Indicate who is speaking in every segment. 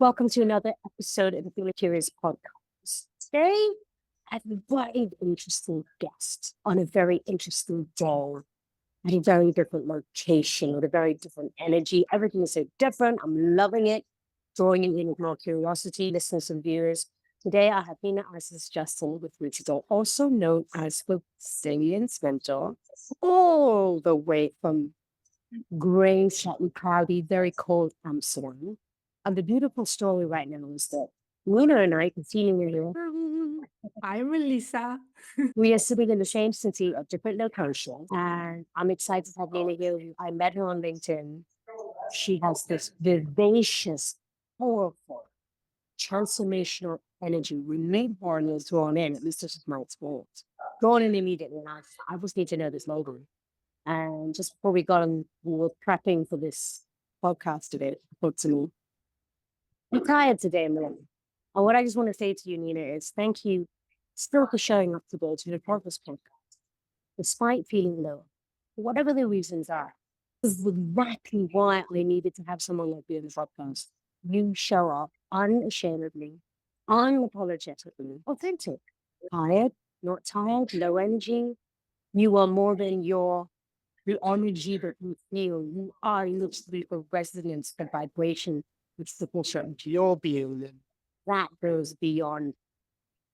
Speaker 1: Welcome to another episode of the Really Curious podcast. Today, I have a very interesting guest on a very interesting day at a very different location with a very different energy. Everything is so different. I'm loving it, drawing in with more curiosity, listeners and viewers. Today, I have Nina Aziz Justin with me today, also known as the Resilience Mentor, all the way from gray, slightly cloudy, very cold Amsterdam. And the beautiful story right now is that Nina and I can see you here.
Speaker 2: Hi, Melissa.
Speaker 1: We are sitting in the same city of different locations. And I'm excited to have Nina here. I met her on LinkedIn. She has this vivacious, powerful, transformational energy. We need foreigners drawn in. At least this is my experience. Drawn in immediately. And I just need to know this logo. And just before we got on, we were prepping for this podcast today. Spoke to me. I'm tired today, Melanie. And what I just want to say to you, Nina, is thank you still for showing up today to the purpose podcast, despite feeling low, whatever the reasons are. This is exactly why I needed to have someone like you in the podcast. You show up unashamedly, unapologetically, authentic. Tired, not tired, low energy. You are more than your the energy that you feel. You are literally a resonance, a vibration which supports your being. That goes beyond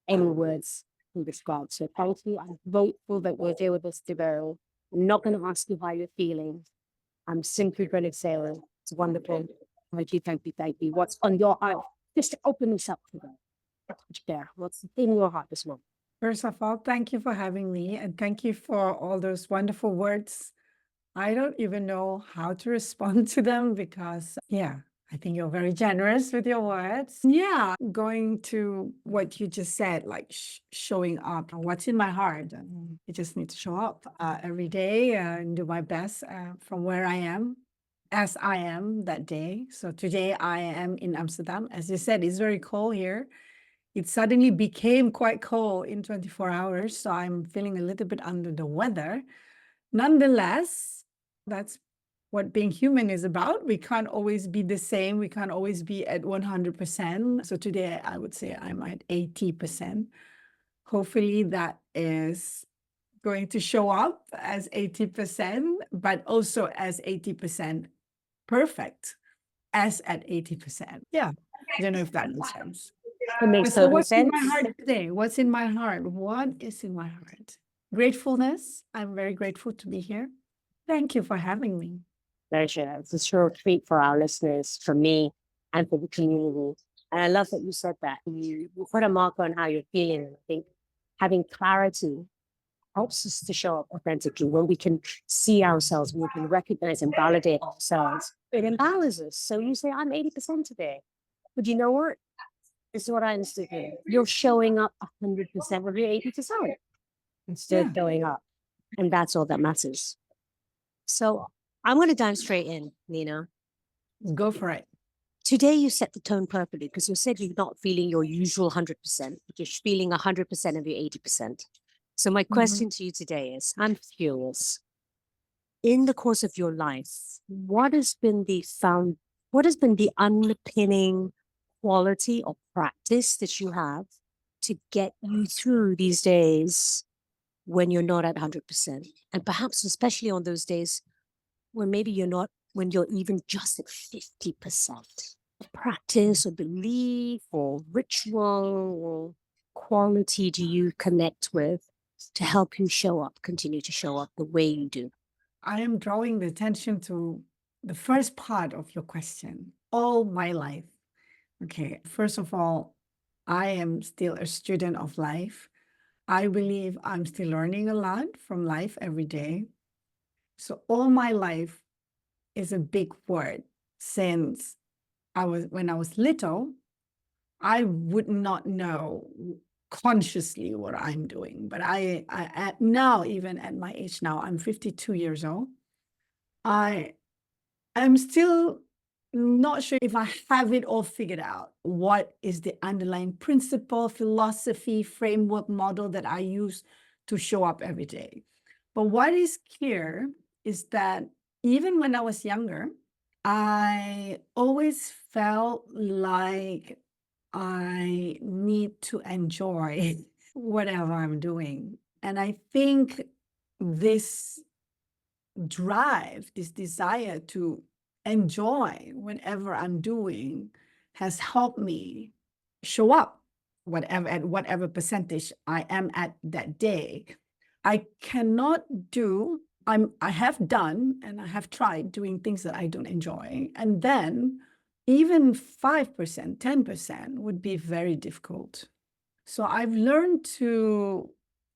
Speaker 1: any words can describe. So thank you. I'm grateful that we're here with us today. I'm not going to ask you how you're feeling. I'm simply going to say it's wonderful. Thank you, thank you, thank you. What's on your heart? Just to open this up today. There. What's in your heart this morning?
Speaker 2: First of all, thank you for having me and thank you for all those wonderful words. I don't even know how to respond to them because, yeah, I think you're very generous with your words. Yeah, going to what you just said, like showing up, what's in my heart. I just need to show up every day and do my best from where I am, as I am that day. So today I am in Amsterdam. As you said, it's very cold here. It suddenly became quite cold in 24 hours. So I'm feeling a little bit under the weather. Nonetheless, that's what being human is about. We can't always be the same. We can't always be at 100%. So today I would say I'm at 80%. Hopefully that is going to show up as 80%, but also as 80% perfect, as at 80%. Yeah. I don't know if that makes sense.
Speaker 1: It makes
Speaker 2: So
Speaker 1: total
Speaker 2: what's in my
Speaker 1: sense.
Speaker 2: heart today? What's in my heart? What is in my heart? Gratefulness. I'm very grateful to be here. Thank you for having me.
Speaker 1: Pleasure. It's a sure treat for our listeners, for me, and for the community. And I love that you said that. You put a mark on how you're feeling. I think having clarity helps us to show up authentically when we can see ourselves, when we can recognize and validate ourselves. It empowers us. So you say, I'm 80% today. But you know what? This is what I understood here. You're showing up 100% of your 80% instead
Speaker 2: Yeah,
Speaker 1: of showing up. And that's all that matters. So I'm going to dive straight in, Nina.
Speaker 2: go for it.
Speaker 1: Today you set the tone perfectly because you said you're not feeling your usual 100%, but you're feeling 100% of your 80%. So my
Speaker 2: Mhm.
Speaker 1: question to you today is, I'm curious, in the course of your life, what has been the underpinning quality or practice that you have to get you through these days when you're not at 100%? And perhaps especially on those days when maybe you're not, when you're even just at 50%. Practice or belief or ritual or quality do you connect with to help you show up, continue to show up the way you do?
Speaker 2: I am drawing the attention to the first part of your question. All my life. Okay, first of all, I am still a student of life. I believe I'm still learning a lot from life every day. So all my life is a big word since when I was little, I would not know consciously what I'm doing, but now, even at my age now, I'm 52 years old. I am still not sure if I have it all figured out. What is the underlying principle, philosophy, framework, model that I use to show up every day? But what is clear is that even when I was younger, I always felt like I need to enjoy whatever I'm doing. And I think this drive, this desire to enjoy whatever I'm doing has helped me show up whatever at whatever percentage I am at that day. I cannot do, I have done and I have tried doing things that I don't enjoy. And then even 5%, 10% would be very difficult. So I've learned to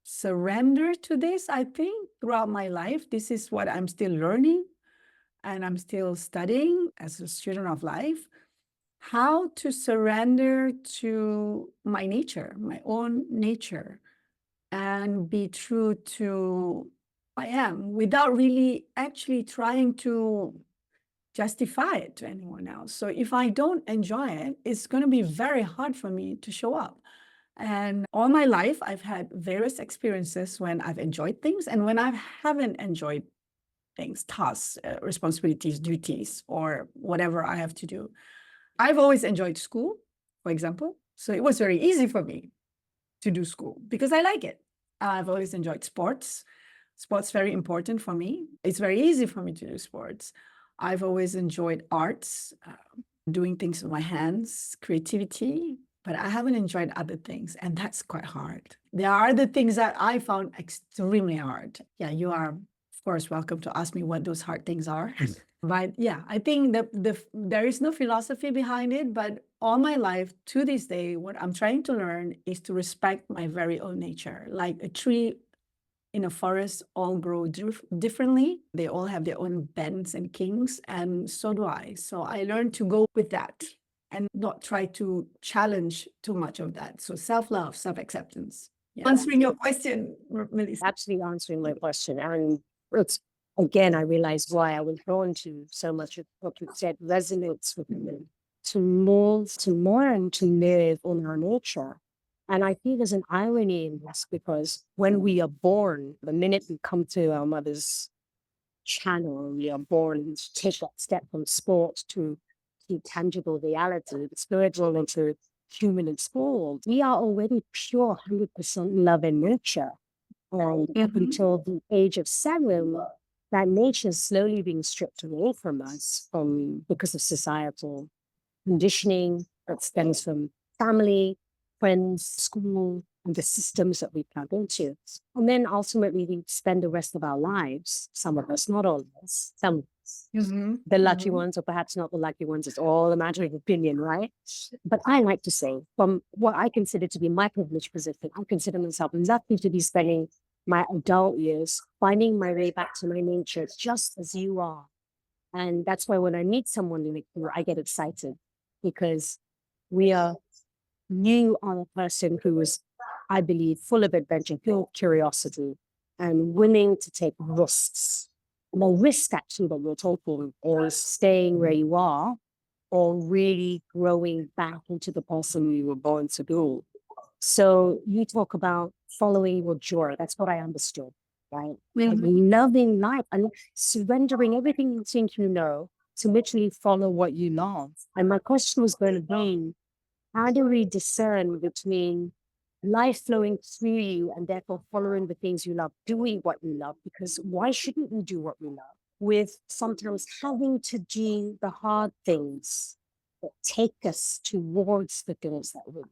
Speaker 2: surrender to this, I think, throughout my life. This is what I'm still learning and I'm still studying as a student of life, how to surrender to my nature, my own nature, and be true to who I am without really actually trying to justify it to anyone else. So if I don't enjoy it, it's going to be very hard for me to show up. And all my life, I've had various experiences when I've enjoyed things and when I haven't enjoyed things, tasks, responsibilities, duties, or whatever I have to do. I've always enjoyed school, for example. So it was very easy for me to do school because I like it. I've always enjoyed sports. Sports very important for me. It's very easy for me to do sports. I've always enjoyed arts, doing things with my hands, creativity, but I haven't enjoyed other things, and that's quite hard. There are other things that I found extremely hard. Yeah, you are, of course, welcome to ask me what those hard things are. But yeah, I think there is no philosophy behind it, but all my life to this day, what I'm trying to learn is to respect my very own nature. Like a tree in a forest all grow differently. They all have their own bends and kinks, and so do I. So I learned to go with that and not try to challenge too much of that. So self-love, self-acceptance. Yeah. Answering your question, Melissa.
Speaker 1: Absolutely answering my question. And it's, again, I realized why I was drawn to so much of what you said resonates with me. To move, to learn, to live in our nature. And I think there's an irony in this because when we are born, the minute we come to our mother's channel, we are born to take that step from sport to tangible reality, the spiritual into human and sport. We are already pure 100% love and nurture. And up until the age of 7, that nature is slowly being stripped away from us because of societal conditioning that stems from family, friends, school, and the systems that we plug into. And then ultimately, we spend the rest of our lives, some of us, not all of us, some of us, the lucky ones, or perhaps not the lucky ones, it's all a matter of opinion, right? But I like to say, from what I consider to be my privileged position, I consider myself lucky to be spending my adult years finding my way back to my nature, just as you are. And that's why when I meet someone in the queue, I get excited because you are a person who is, I believe, full of adventure, full of curiosity, and willing to take risks. And the risk actually that you're taking is staying where you are or really growing back into the person you were born to be. So you talk about following your joy. That's what I understood, right? And loving life and surrendering everything you think you know to literally follow what you love. And my question was going to be, how do we discern between life flowing through you and therefore following the things you love, doing what you love? Because why shouldn't we do what we love? With sometimes having to do the hard things that take us towards the things that we love.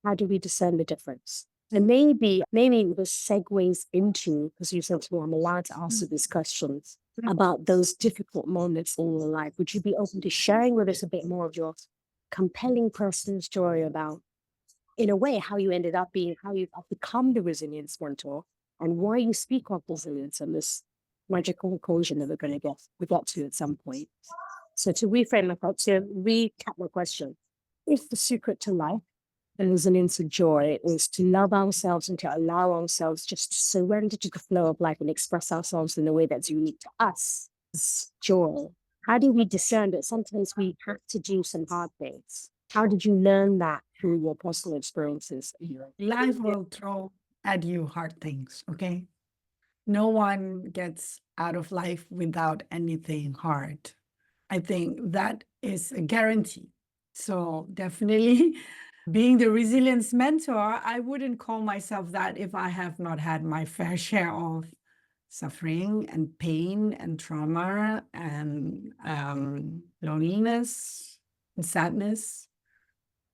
Speaker 1: How do we discern the difference? And maybe this segues into, because you said to me, I'm allowed to ask you these questions about those difficult moments in your life. Would you be open to sharing with us a bit more of your compelling personal story about, in a way, how you ended up being, how you've become the resilience mentor and why you speak of resilience and this magical conclusion that we got to at some point. So to reframe my thoughts, to recap my question, if the secret to life and resilience and joy is to love ourselves and to allow ourselves just to surrender to the flow of life and express ourselves in a way that's unique to us, it's joy. How do we discern that sometimes we have to do some hard things? How did you learn that through your personal experiences?
Speaker 2: Life will throw at you hard things, okay? No one gets out of life without anything hard. I think that is a guarantee. So definitely being the resilience mentor, I wouldn't call myself that if I have not had my fair share of suffering and pain and trauma and loneliness and sadness.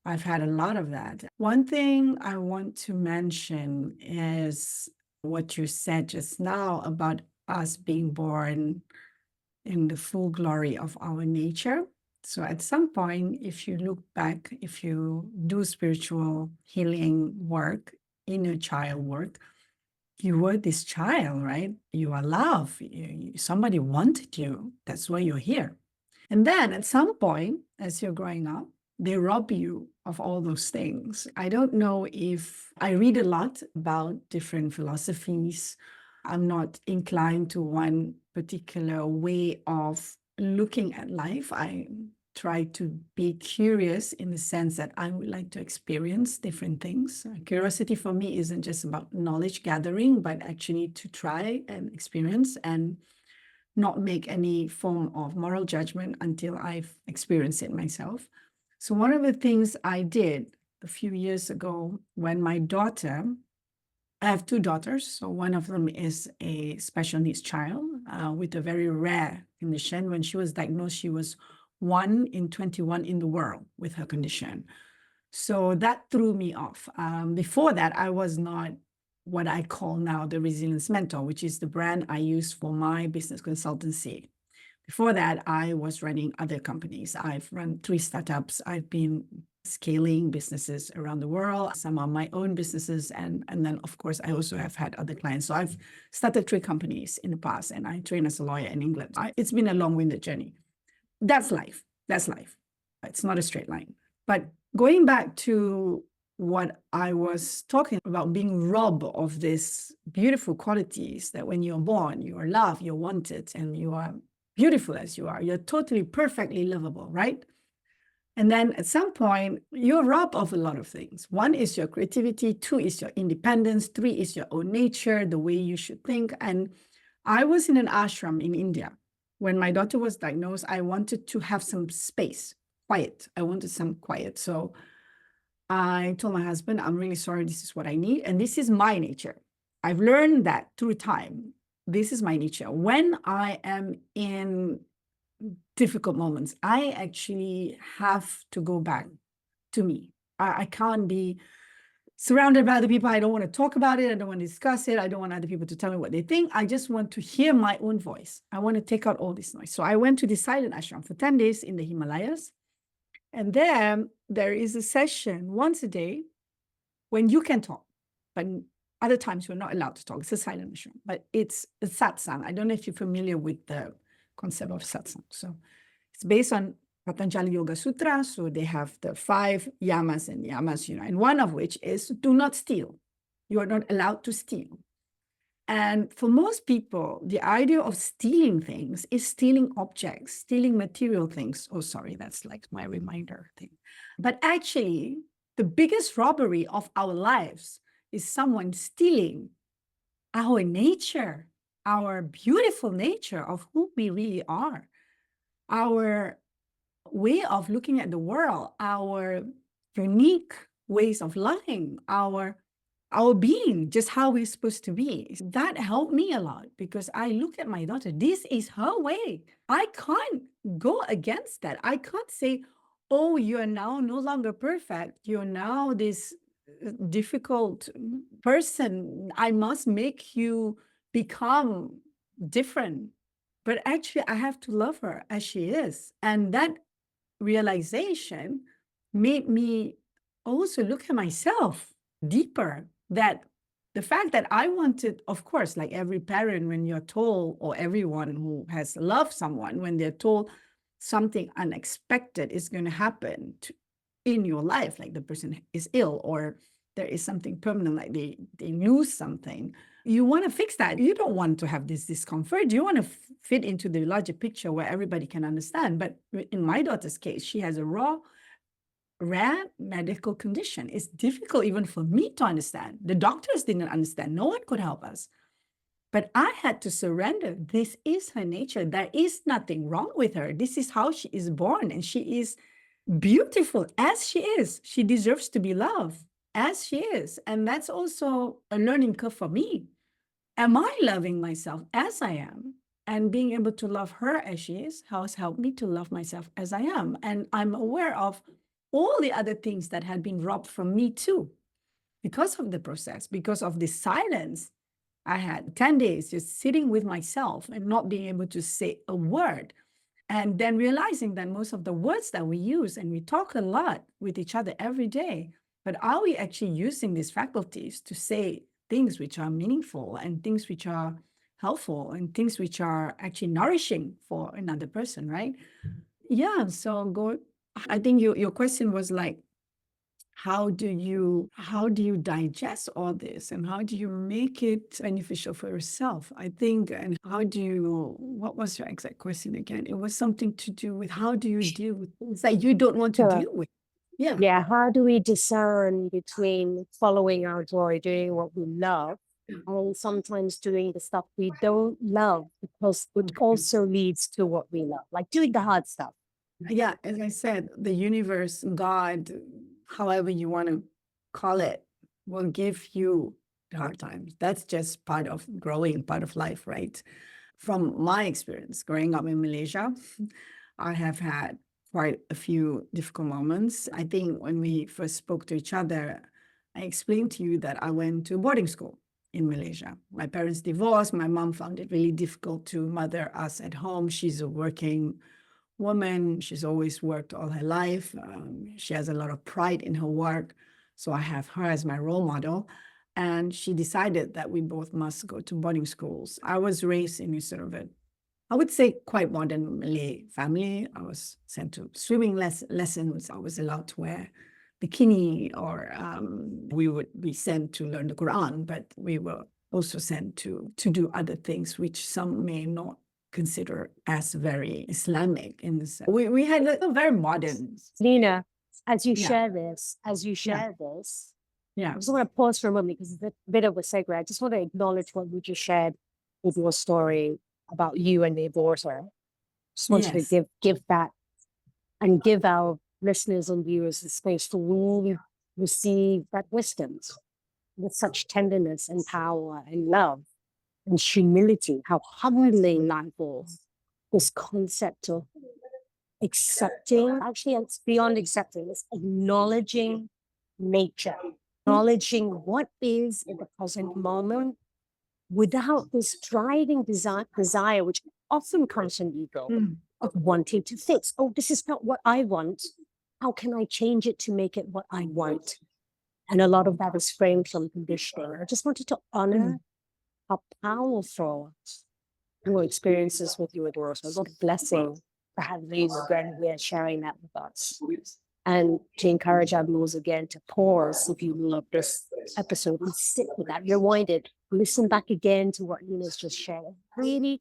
Speaker 2: I've had a lot of that. One thing I want to mention is what you said just now about us being born in the full glory of our nature. So at some point, if you look back, if you do spiritual healing work, inner child work, you were this child, right? You are loved. Somebody wanted you. That's why you're here. And then at some point, as you're growing up, they rob you of all those things. I don't know if I read a lot about different philosophies. I'm not inclined to one particular way of looking at life. I try to be curious in the sense that I would like to experience different things. Curiosity for me isn't just about knowledge gathering, but actually to try and experience and not make any form of moral judgment until I've experienced it myself. So one of the things I did a few years ago when my daughter, I have two daughters. So one of them is a special needs child with a very rare condition. When she was diagnosed, she was 1 in 21 in the world with her condition. So that threw me off. Before that, I was not what I call now the resilience mentor, which is the brand I use for my business consultancy. Before that, I was running other companies. I've run 3 startups. I've been scaling businesses around the world. Some are my own businesses. And then, of course, I also have had other clients. So I've started 3 companies in the past, and I train as a lawyer in England. It's been a long-winded journey. That's life. That's life. It's not a straight line. But going back to what I was talking about, being robbed of these beautiful qualities that when you're born, you are loved, you're wanted, and you are beautiful as you are. You're totally perfectly lovable, right? And then at some point, you're robbed of a lot of things. 1 is your creativity, 2 is your independence, 3 is your own nature, the way you should think. And I was in an ashram in India. When my daughter was diagnosed, I wanted to have some space, quiet. I wanted some quiet. So I told my husband, I'm really sorry, this is what I need. And this is my nature. I've learned that through time. This is my nature. When I am in difficult moments, I actually have to go back to me. I can't be surrounded by other people. I don't want to talk about it. I don't want to discuss it. I don't want other people to tell me what they think. I just want to hear my own voice. I want to take out all this noise. So I went to the silent ashram for 10 days in the Himalayas. And there is a session once a day when you can talk, but other times you're not allowed to talk. It's a silent ashram, but it's a satsang. I don't know if you're familiar with the concept of satsang. So it's based on Patanjali Yoga Sutra. So they have the 5 yamas and yamas, and one of which is do not steal. You are not allowed to steal. And for most people, the idea of stealing things is stealing objects, stealing material things. Oh, sorry, that's like my reminder thing. But actually, the biggest robbery of our lives is someone stealing our nature, our beautiful nature of who we really are, our way of looking at the world, our unique ways of loving, our being, just how we're supposed to be. That helped me a lot because I look at my daughter. This is her way. I can't go against that. I can't say, oh, you're now no longer perfect. You're now this difficult person. I must make you become different. But actually, I have to love her as she is. And that realization made me also look at myself deeper, that the fact that I wanted, of course, like every parent, when you're told, or everyone who has loved someone, when they're told something unexpected is going to happen in your life, like the person is ill or there is something permanent, like they lose something, you want to fix that. You don't want to have this discomfort. You want to fit into the larger picture where everybody can understand. But in my daughter's case, she has a rare medical condition. It's difficult even for me to understand. The doctors didn't understand. No one could help us. But I had to surrender. This is her nature. There is nothing wrong with her. This is how she is born, and she is beautiful as she is. She deserves to be loved as she is. And that's also a learning curve for me. Am I loving myself as I am? And being able to love her as she is has helped me to love myself as I am. And I'm aware of all the other things that had been robbed from me too, because of the process, because of the silence. I had 10 days just sitting with myself and not being able to say a word. And then realizing that most of the words that we use, and we talk a lot with each other every day, but are we actually using these faculties to say things which are meaningful and things which are helpful and things which are actually nourishing for another person, right? Yeah. So I think your question was like, how do you digest all this, and how do you make it beneficial for yourself? I think, and what was your exact question again? It was something to do with how do you deal with things that you don't want to
Speaker 1: Sure.
Speaker 2: deal with. Yeah.
Speaker 1: Yeah, how do we discern between following our joy, doing what we love, and sometimes doing the stuff we don't love because it also leads to what we love, like doing the hard stuff.
Speaker 2: Yeah, as I said, the universe, God, however you want to call it, will give you hard times. That's just part of growing, part of life, right? From my experience growing up in Malaysia, I have had quite a few difficult moments. I think when we first spoke to each other, I explained to you that I went to boarding school in Malaysia. My parents divorced. My mom found it really difficult to mother us at home. She's a working woman. She's always worked all her life. She has a lot of pride in her work. So I have her as my role model. And she decided that we both must go to boarding schools. I was raised in a sort of I would say, quite modern Malay family. I was sent to swimming lessons. I was allowed to wear bikini, or we would be sent to learn the Quran, but we were also sent to do other things, which some may not consider as very Islamic. We had a very modern.
Speaker 1: Nina, as you
Speaker 2: Yeah.
Speaker 1: share this, I
Speaker 2: Yeah.
Speaker 1: just want to pause for a moment because it's a bit of a segue. I just want to acknowledge what you just shared with your story about you and the aborter. Just wanted
Speaker 2: Yes.
Speaker 1: to give that and give our listeners and viewers the space to really receive that wisdom with such tenderness and power and love and humility. How humbling life is. This concept of accepting, actually, it's beyond accepting, it's acknowledging nature, acknowledging what is in the present moment without this driving desire, which often comes from ego, of wanting to fix. Oh, this is not what I want. How can I change it to make it what I want? And a lot of that is framed from conditioning. I just wanted to honor how powerful your experiences with you, Adora. What a blessing to have you again here sharing that with us. And to encourage our viewers again to pause, if you love this episode, and sit with that, rewind it, listen back again to what Nina's just shared. Really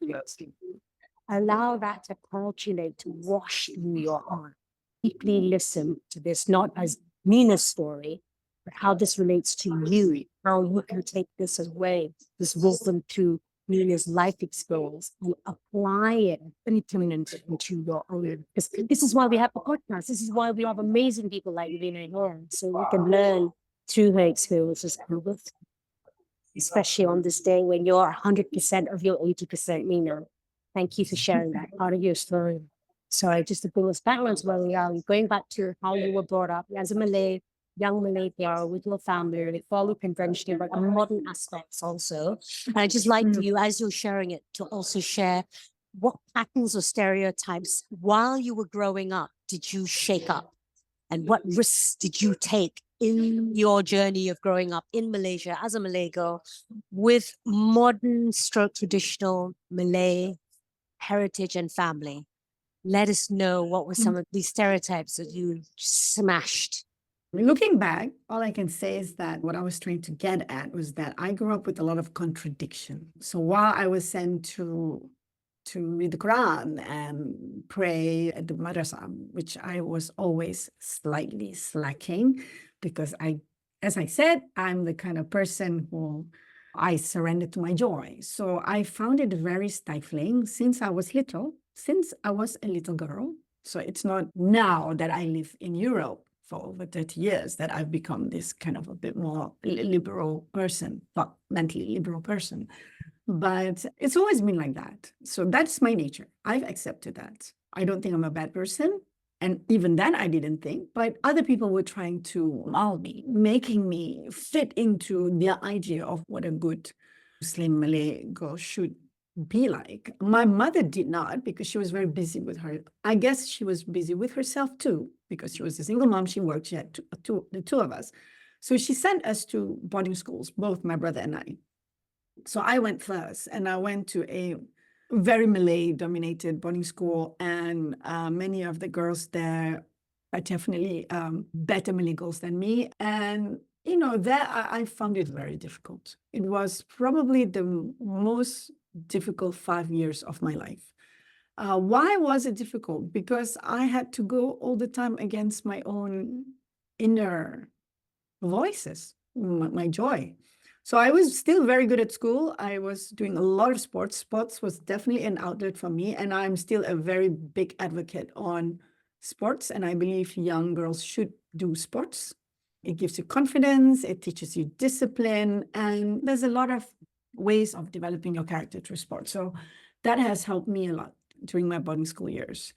Speaker 1: allow that to percolate, to wash through your heart. Deeply listen to this, not as Nina's story, but how this relates to you, how you can take this away, this wisdom to Nina's life experience and apply it and implement it into your own. Because this is why we have the podcast. This is why we have amazing people like Nina here, so we can learn through her experiences and with, especially on this day when you're 100% of your 80% Nina. Thank you for sharing that part of your story. So just to bring us backwards where we are, going back to how you were brought up as a Malay, young Malay girl with your family, they follow convention, but the modern aspects also. And I just like you, as you're sharing it, to also share what patterns or stereotypes while you were growing up did you shake up? And what risks did you take in your journey of growing up in Malaysia as a Malay girl with modern stroke traditional Malay heritage and family? Let us know what were some of these stereotypes that you smashed.
Speaker 2: Looking back, all I can say is that what I was trying to get at was that I grew up with a lot of contradiction. So while I was sent to read the Quran and pray at the madrasah, which I was always slightly slacking because as I said, I'm the kind of person who I surrendered to my joy. So I found it very stifling since I was little, since I was a little girl. So it's not now that I live in Europe for over 30 years that I've become this kind of a bit more liberal person, not mentally liberal person. But it's always been like that. So that's my nature. I've accepted that. I don't think I'm a bad person. And even then, I didn't think, but other people were trying to mold me, making me fit into their idea of what a good Muslim Malay girl should be like. My mother did not, because she was very busy with her. I guess she was busy with herself too, because she was a single mom. She worked, she had the two of us. So she sent us to boarding schools, both my brother and I. So I went first, and I went to a very Malay dominated boarding school, and many of the girls there are definitely better Malay girls than me. And, there I found it very difficult. It was probably the most difficult 5 years of my life. Why was it difficult? Because I had to go all the time against my own inner voices, my joy. So I was still very good at school. I was doing a lot of sports. Sports was definitely an outlet for me. And I'm still a very big advocate on sports. And I believe young girls should do sports. It gives you confidence. It teaches you discipline. And there's a lot of ways of developing your character through sports. So that has helped me a lot during my boarding school years.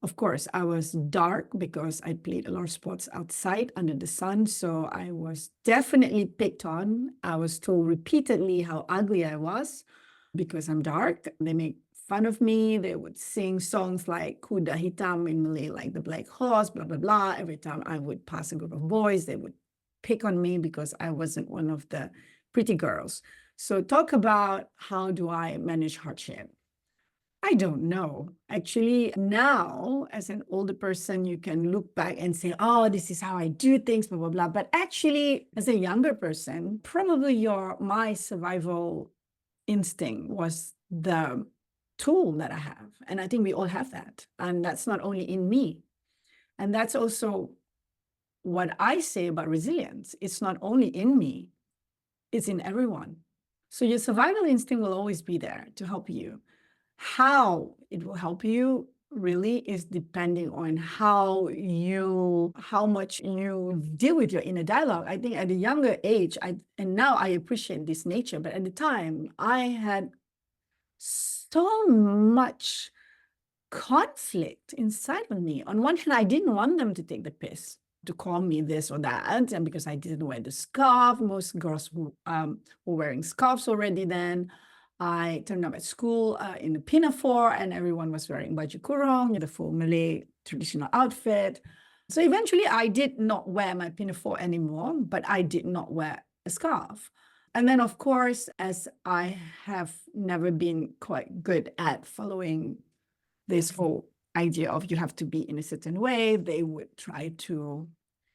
Speaker 2: Of course, I was dark because I played a lot of sports outside under the sun. So I was definitely picked on. I was told repeatedly how ugly I was because I'm dark. They make fun of me. They would sing songs like Kuda Hitam in Malay, like the black horse, blah, blah, blah. Every time I would pass a group of boys, they would pick on me because I wasn't one of the pretty girls. So talk about how do I manage hardship? I don't know. Actually, now as an older person, you can look back and say, oh, this is how I do things, blah, blah, blah. But actually, as a younger person, probably my survival instinct was the tool that I have. And I think we all have that. And that's not only in me. And that's also what I say about resilience. It's not only in me, it's in everyone. So your survival instinct will always be there to help you. How it will help you really is depending on how much you deal with your inner dialogue. I think at a younger age, and now I appreciate this nature, but at the time I had so much conflict inside of me. On one hand, I didn't want them to take the piss, to call me this or that, and because I didn't wear the scarf. Most girls were wearing scarves already then. I turned up at school in a pinafore, and everyone was wearing baju kurung, the full Malay traditional outfit. So eventually I did not wear my pinafore anymore, but I did not wear a scarf. And then, of course, as I have never been quite good at following this whole idea of you have to be in a certain way, they would try to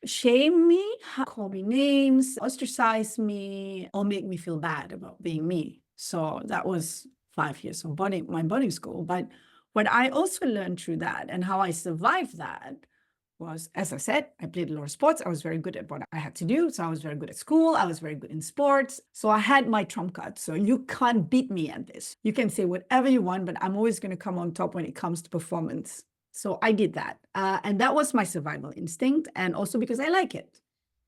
Speaker 2: shame me, call me names, ostracize me, or make me feel bad about being me. So that was 5 years of my boarding school. But what I also learned through that and how I survived that was, as I said, I played a lot of sports. I was very good at what I had to do. So I was very good at school. I was very good in sports. So I had my trump card. So you can't beat me at this. You can say whatever you want, but I'm always going to come on top when it comes to performance. So I did that. And that was my survival instinct. And also because I like it.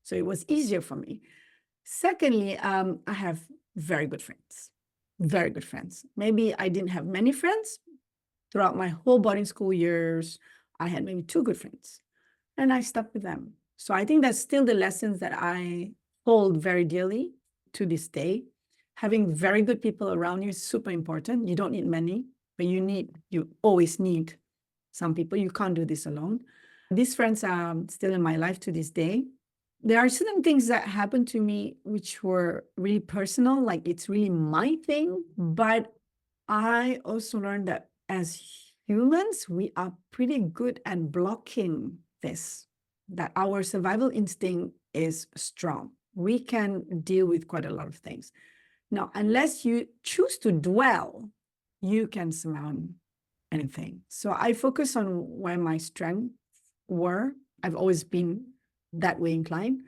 Speaker 2: So it was easier for me. Secondly, I have very good friends. Very good friends. Maybe I didn't have many friends. Throughout my whole boarding school years, I had maybe 2 good friends. And I stuck with them. So I think that's still the lessons that I hold very dearly to this day. Having very good people around you is super important. You don't need many, but you always need some people. You can't do this alone. These friends are still in my life to this day. There are certain things that happened to me which were really personal, like it's really my thing. But I also learned that as humans, we are pretty good at blocking this, that our survival instinct is strong. We can deal with quite a lot of things. Now, unless you choose to dwell, you can surmount anything. So I focus on where my strengths were. I've always been that way inclined.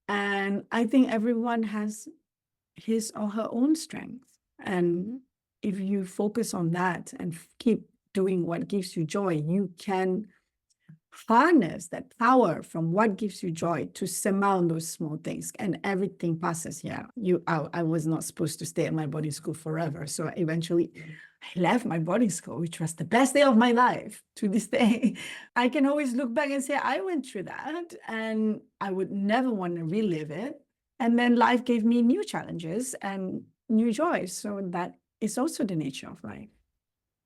Speaker 2: And I think everyone has his or her own strength. And if you focus on that and keep doing what gives you joy, you can harness that power from what gives you joy to surmount those small things, and everything passes. Yeah, I was not supposed to stay at my boarding school forever, so eventually I left my boarding school, which was the best day of my life. To this day, I can always look back and say I went through that, and I would never want to relive it. And then life gave me new challenges and new joys, so that is also the nature of life.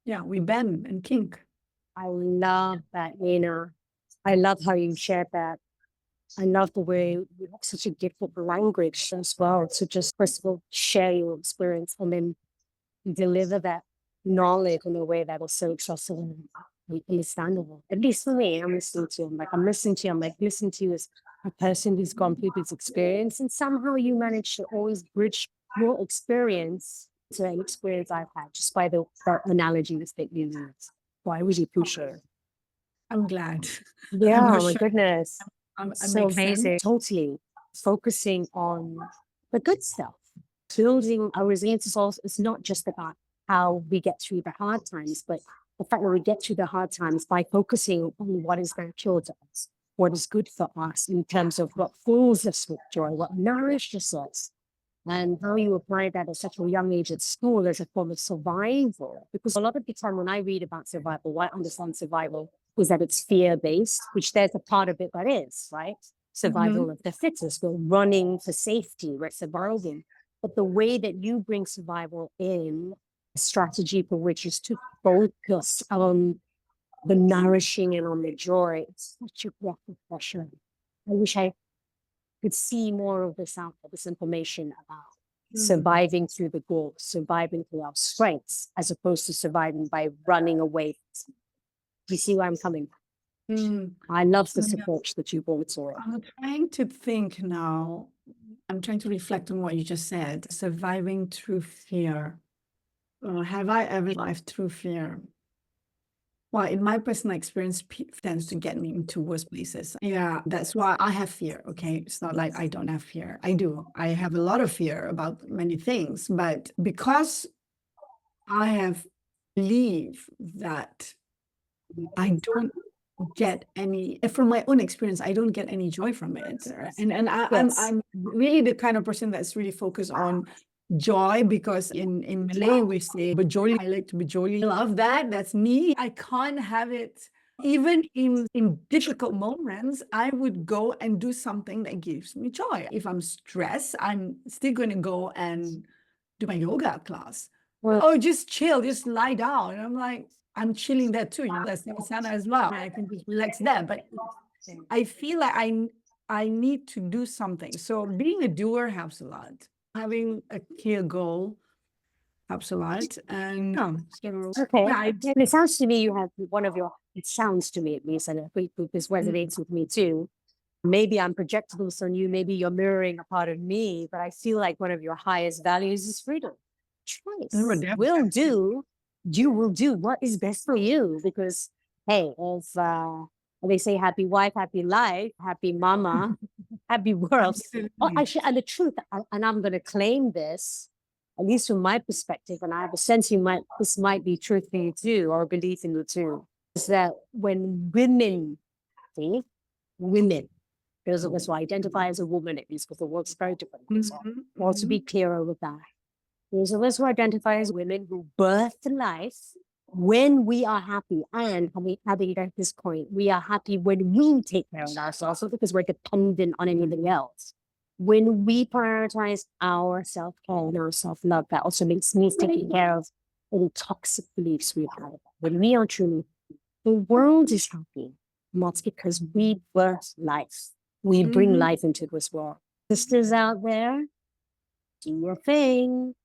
Speaker 2: Yeah, we bend and kink.
Speaker 1: I love that, Nina. I love how you shared that. I love the way you have such a gift of language as well to just, first of all, share your experience and then deliver that knowledge in a way that was so accessible and understandable. At least for me, I'm listening to him. Like I'm listening to you. I'm like listening to you as a person who's gone through this experience, and somehow you manage to always bridge your experience to an experience I've had just by the analogies that you use. Well, I really appreciate it.
Speaker 2: I'm glad.
Speaker 1: Yeah,
Speaker 2: not
Speaker 1: oh my
Speaker 2: sure
Speaker 1: goodness.
Speaker 2: I
Speaker 1: So
Speaker 2: make sense.
Speaker 1: amazing. Totally focusing on the good stuff. Building our resilience is also, it's not just about how we get through the hard times, but the fact that we get through the hard times by focusing on what is beneficial to us, what is good for us in terms of what fills us with joy, what nourishes us, and how you apply that at such a young age at school as a form of survival. Because a lot of the time when I read about survival, what I understand survival is that it's fear-based, which there's a part of it that is, right? Survival of the fittest. We're running for safety, we're surviving. But the way that you bring survival in, a strategy for which is to focus on the nourishing and on the joy, it's such a breath of fresh air. I wish I could see more of this out there, this information about surviving through the goals, surviving through our strengths, as opposed to surviving by running away. You see where I'm coming from? I love this approach that you brought to it.
Speaker 2: I'm trying to think now. I'm trying to reflect on what you just said. Surviving through fear. Have I ever survived through fear? Well, in my personal experience, tends to get me into worse places. Yeah, that's why I have fear. Okay. It's not like I don't have fear. I do. I have a lot of fear about many things, but because I have believed that I don't get any, from my own experience, I don't get any joy from it. And I'm really the kind of person that's really focused on joy, because in Malay we say bejoli. I like to bejoli. I love that. That's me. I can't have it. Even in difficult moments, I would go and do something that gives me joy. If I'm stressed, I'm still going to go and do my yoga class. Or just chill, just lie down. And I'm like, I'm chilling there too. That's Sana as well. I can just relax there. But I feel like I need to do something. So being a doer helps a lot. Having a clear goal helps a lot. And
Speaker 1: okay. And it sounds to me you have one of your, it sounds to me at least, and this resonates with me too. Maybe I'm projecting this on you, maybe you're mirroring a part of me, but I feel like one of your highest values is freedom. Choice. You will do what is best for you, because hey, as they say, happy wife, happy life, happy mama, happy world. Oh, actually, and the truth, and I'm going to claim this, at least from my perspective, and I have a sense this might be truth for you too, or a belief in you too, is that when see, women, those of us who identify as a woman, at least, because the world's very different. Want to be clearer with that. Those of us who identify as women who birth life, when we are happy, and having at this point, we are happy when we take care of ourselves, not because we're dependent on anything else. When we prioritize our self-care and our self-love, that also makes me taking care of any toxic beliefs we have. When we are truly, the world is happy, not because we birth life. We bring life into this world. Sisters out there, do your thing.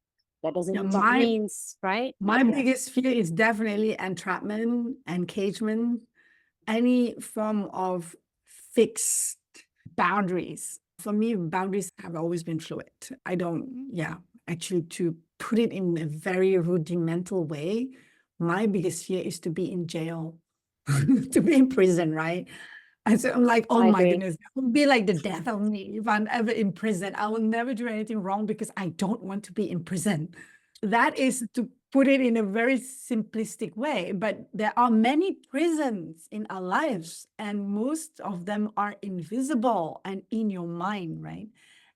Speaker 1: That doesn't mean what means, right?
Speaker 2: My biggest fear is definitely entrapment, engagement, any form of fixed boundaries. For me, boundaries have always been fluid. I don't, actually, to put it in a very rudimental way, my biggest fear is to be in jail, to be in prison, right? And so I'm like, oh
Speaker 1: I
Speaker 2: my
Speaker 1: agree.
Speaker 2: goodness, that would be like the death of me if I'm ever in prison. I will never do anything wrong because I don't want to be in prison. That is to put it in a very simplistic way, but there are many prisons in our lives, and most of them are invisible and in your mind, right?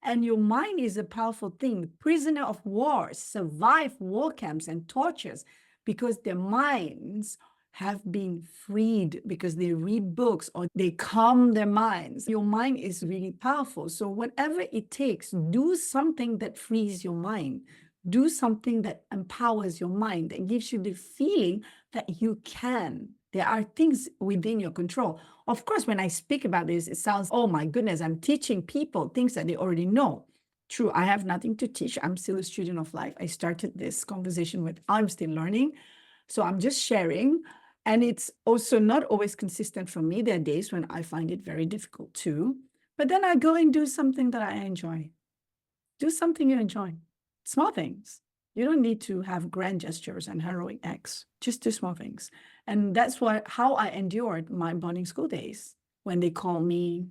Speaker 2: And your mind is a powerful thing. Prisoner of war survive war camps and tortures because their minds have been freed because they read books or they calm their minds. Your mind is really powerful. So whatever it takes, do something that frees your mind. Do something that empowers your mind and gives you the feeling that you can. There are things within your control. Of course, when I speak about this, it sounds, oh my goodness, I'm teaching people things that they already know. True, I have nothing to teach. I'm still a student of life. I started this conversation with, I'm still learning. So I'm just sharing. And it's also not always consistent for me. There are days when I find it very difficult too. But then I go and do something that I enjoy. Do something you enjoy. Small things. You don't need to have grand gestures and heroic acts. Just do small things. And that's how I endured my boarding school days when they call me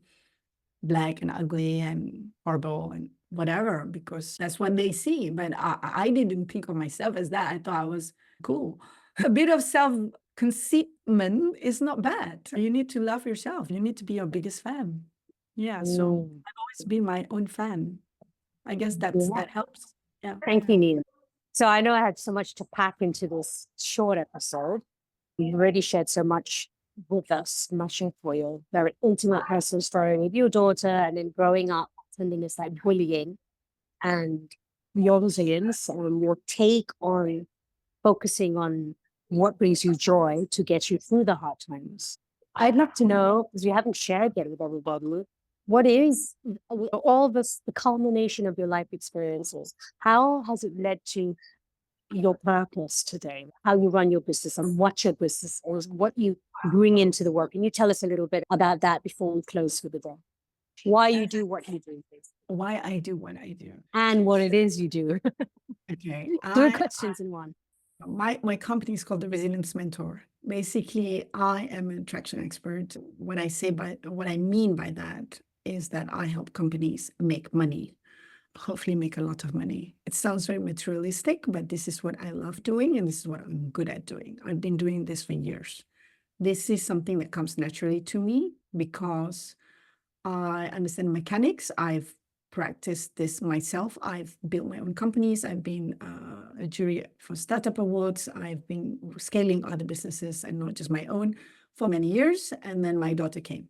Speaker 2: black and ugly and horrible and whatever, because that's what they see. But I didn't think of myself as that. I thought I was cool. A bit of self-conceitment is not bad. You need to love yourself. You need to be your biggest fan. Yeah, so I've always been my own fan. I guess
Speaker 1: Yeah.
Speaker 2: that helps. Yeah.
Speaker 1: Thank you, Nina. So I know I had so much to pack into this short episode. You've already shared so much with us, mushing for your very intimate personal story with your daughter and then growing up attending this like bullying and your resilience and your take on focusing on what brings you joy to get you through the hard times. I'd love to know, because you haven't shared yet with everybody, what is all this, the culmination of your life experiences? How has it led to your purpose today, how you run your business and what your business is, what you bring into the work? Can you tell us a little bit about that before we close for the day? Why you do what you do, please.
Speaker 2: Why I do what I do.
Speaker 1: And what it is you do.
Speaker 2: Okay.
Speaker 1: Three questions in one.
Speaker 2: My company is called the Resilience Mentor. Basically, I am an attraction expert. What I mean by that is that I help companies make money, hopefully make a lot of money. It sounds very materialistic, but this is what I love doing, and this is what I'm good at doing. I've been doing this for years. This is something that comes naturally to me because I understand mechanics. I've practiced this myself. I've built my own companies. I've been a jury for startup awards. I've been scaling other businesses and not just my own for many years. And then my daughter came,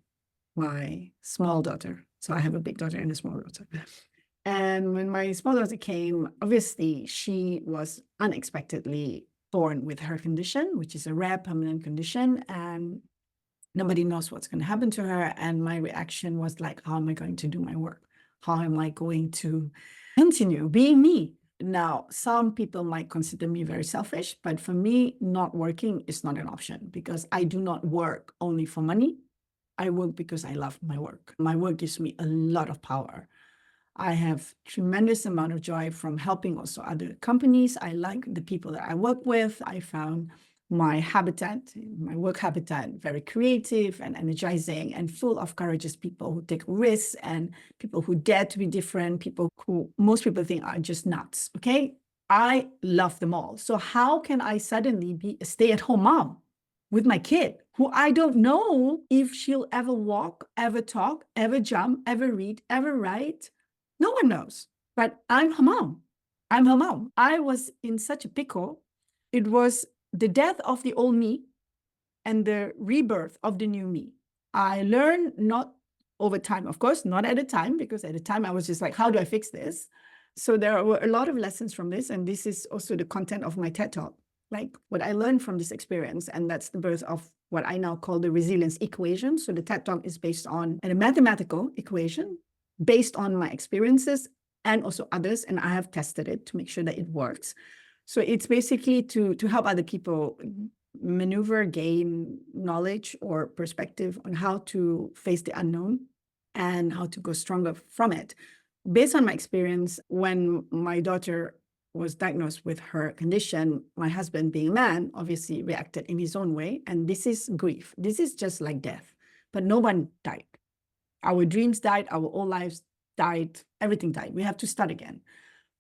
Speaker 2: my small daughter. So I have a big daughter and a small daughter. And when my small daughter came, obviously she was unexpectedly born with her condition, which is a rare permanent condition. And nobody knows what's going to happen to her. And my reaction was like, how am I going to do my work? How am I going to continue being me? Now, some people might consider me very selfish, but for me, not working is not an option because I do not work only for money. I work because I love my work. My work gives me a lot of power. I have tremendous amount of joy from helping also other companies. I like the people that I work with. I found my work habitat, very creative and energizing and full of courageous people who take risks and people who dare to be different, people who most people think are just nuts, okay? I love them all. So how can I suddenly be a stay-at-home mom with my kid who I don't know if she'll ever walk, ever talk, ever jump, ever read, ever write? No one knows, but I'm her mom. I'm her mom. I was in such a pickle. It was the death of the old me and the rebirth of the new me. I learned not over time, of course, not at a time, because at the time I was just like, how do I fix this? So there were a lot of lessons from this. And this is also the content of my TED Talk, like what I learned from this experience. And that's the birth of what I now call the resilience equation. So the TED Talk is based on a mathematical equation based on my experiences and also others. And I have tested it to make sure that it works. So it's basically to help other people maneuver, gain knowledge or perspective on how to face the unknown and how to go stronger from it. Based on my experience, when my daughter was diagnosed with her condition, my husband, being a man, obviously reacted in his own way. And this is grief. This is just like death. but no one died. Our dreams died, our old lives died, everything died. We have to start again.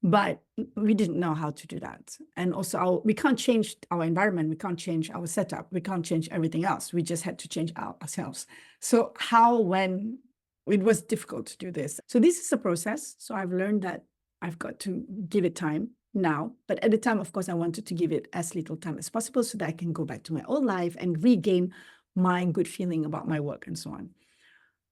Speaker 2: But we didn't know how to do that. And also we can't change our environment. We can't change our setup. We can't change everything else. We just had to change ourselves. So when it was difficult to do this. So this is a process. So I've learned that I've got to give it time now. But at the time, of course, I wanted to give it as little time as possible so that I can go back to my old life and regain my good feeling about my work and so on.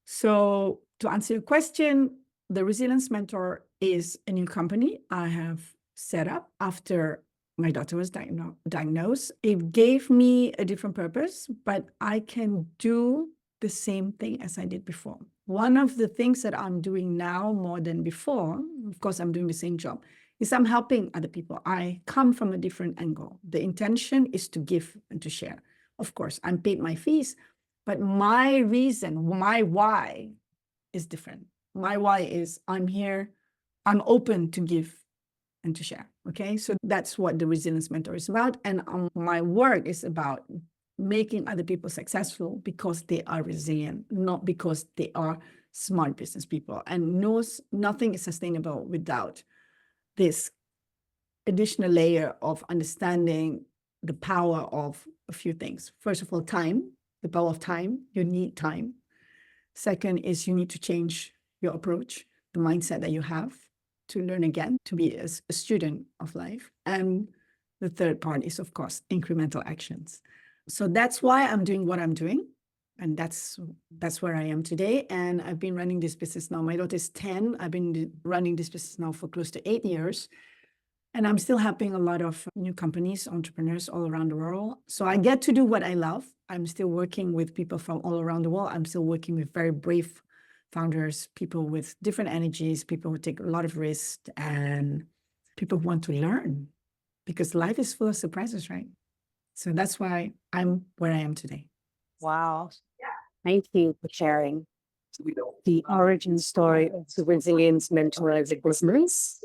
Speaker 2: So to answer your question, the Resilience Mentor is a new company I have set up after my daughter was diagnosed. It gave me a different purpose, but I can do the same thing as I did before. One of the things that I'm doing now more than before, of course, I'm doing the same job, is I'm helping other people. I come from a different angle. The intention is to give and to share. Of course, I'm paid my fees, but my reason, my why is different. My why is I'm here, I'm open to give and to share. Okay, so that's what the Resilience Mentor is about. And my work is about making other people successful because they are resilient, not because they are smart business people. And nothing is sustainable without this additional layer of understanding the power of a few things. First of all, time, the power of time. You need time. Second is you need to change your approach, the mindset that you have to learn again, to be a student of life. And the third part is, of course, incremental actions. So that's why I'm doing what I'm doing. And that's where I am today. And I've been running this business now. My daughter is 10. I've been running this business now for close to 8 years. And I'm still helping a lot of new companies, entrepreneurs all around the world. So I get to do what I love. I'm still working with people from all around the world. I'm still working with very brave founders, people with different energies, people who take a lot of risks, and people who want to learn, because life is full of surprises, right? So that's why I'm where I am today.
Speaker 1: Wow. Thank you for sharing the origin story of the Resilience Mentor as a business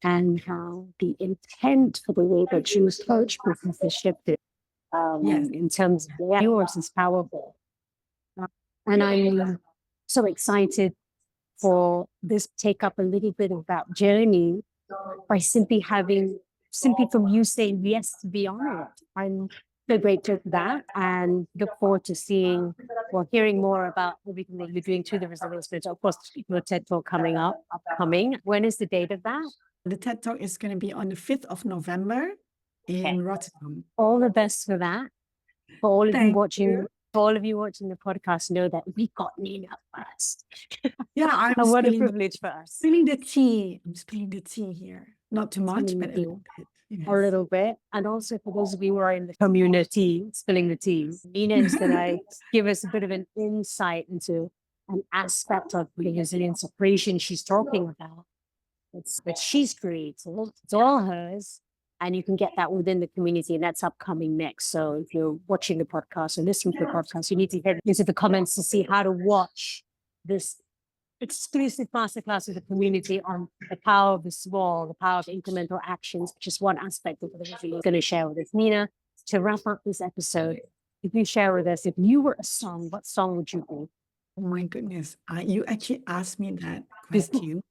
Speaker 1: and how the intent for the way that you coach business has shifted
Speaker 2: Yes.
Speaker 1: in terms of yours is powerful. And I'm so excited for this to take up a little bit of that journey by simply from you saying yes to be on it. I'm so grateful for that and look forward to seeing or hearing more about everything that you're doing through the Resilience Mentor. Of course, your TED Talk upcoming. When is the date of that?
Speaker 2: The TED Talk is going to be on the 5th of November in Rotterdam.
Speaker 1: All the best for that. For all of you watching, the podcast, know that we got Nina first.
Speaker 2: Yeah,
Speaker 1: and what a privilege for us.
Speaker 2: Spilling the tea. I'm spilling the tea here. Not too much, but a little bit. Yes.
Speaker 1: A little bit. And also for those of you who are in the community, spilling the tea, Nina is going to give us a bit of an insight into an aspect of the resilience operation she's talking about. That she's created. It's all hers. And you can get that within the community, and that's upcoming next. So if you're watching the podcast or listening to the podcast, you need to head into the comments to see how to watch this exclusive masterclass with the community on the power of the small, the power of incremental actions, which is one aspect of what we're going to share with us. Nina, to wrap up this episode, if you share with us, if you were a song, what song would you be?
Speaker 2: Oh my goodness. You actually asked me that question.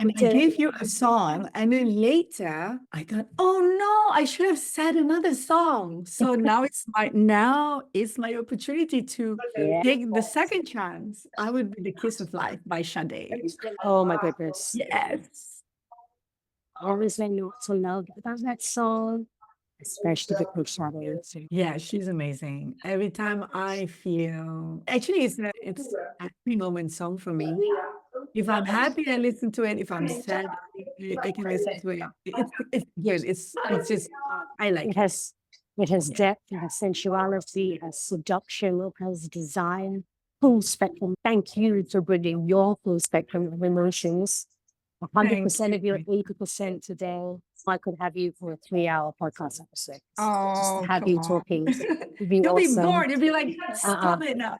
Speaker 2: And I gave you a song. And then later I thought, oh no, I should have said another song. So now it's my opportunity to take the second chance. I would be The Kiss of Life by Sade.
Speaker 1: Oh my goodness.
Speaker 2: Yes.
Speaker 1: Always I know to love about that song. Especially the Contradictions.
Speaker 2: Yeah, she's amazing. Every time I feel, actually, it's a happy moment song for me. If I'm happy, I listen to it. If I'm sad, I can listen to it. It's good. It's just I like
Speaker 1: it. It has depth, it has sensuality, it has seduction, it has design, full spectrum. Thank you for bringing your full spectrum of emotions. 100% of your 80% today. I could have you for a 3-hour podcast episode.
Speaker 2: Oh,
Speaker 1: just have you talking.
Speaker 2: You'll
Speaker 1: awesome.
Speaker 2: be bored. You'll be like, stop it now.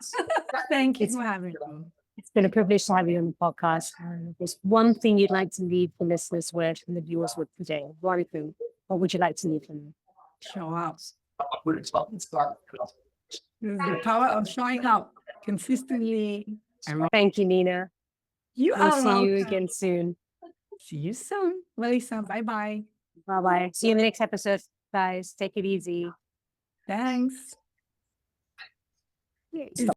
Speaker 2: Thank you for having me.
Speaker 1: It's been a privilege to have you on the podcast. There's one thing you'd like to leave the listeners with and the viewers with today. One thing. What would you like to leave them?
Speaker 2: Show up. This is the power of showing up consistently.
Speaker 1: Thank you, Nina.
Speaker 2: You
Speaker 1: We'll
Speaker 2: are
Speaker 1: see you
Speaker 2: welcome.
Speaker 1: again soon.
Speaker 2: See you soon, Melissa. Bye-bye.
Speaker 1: Bye-bye. See you in the next episode, guys. Take it easy.
Speaker 2: Thanks.
Speaker 1: Yes.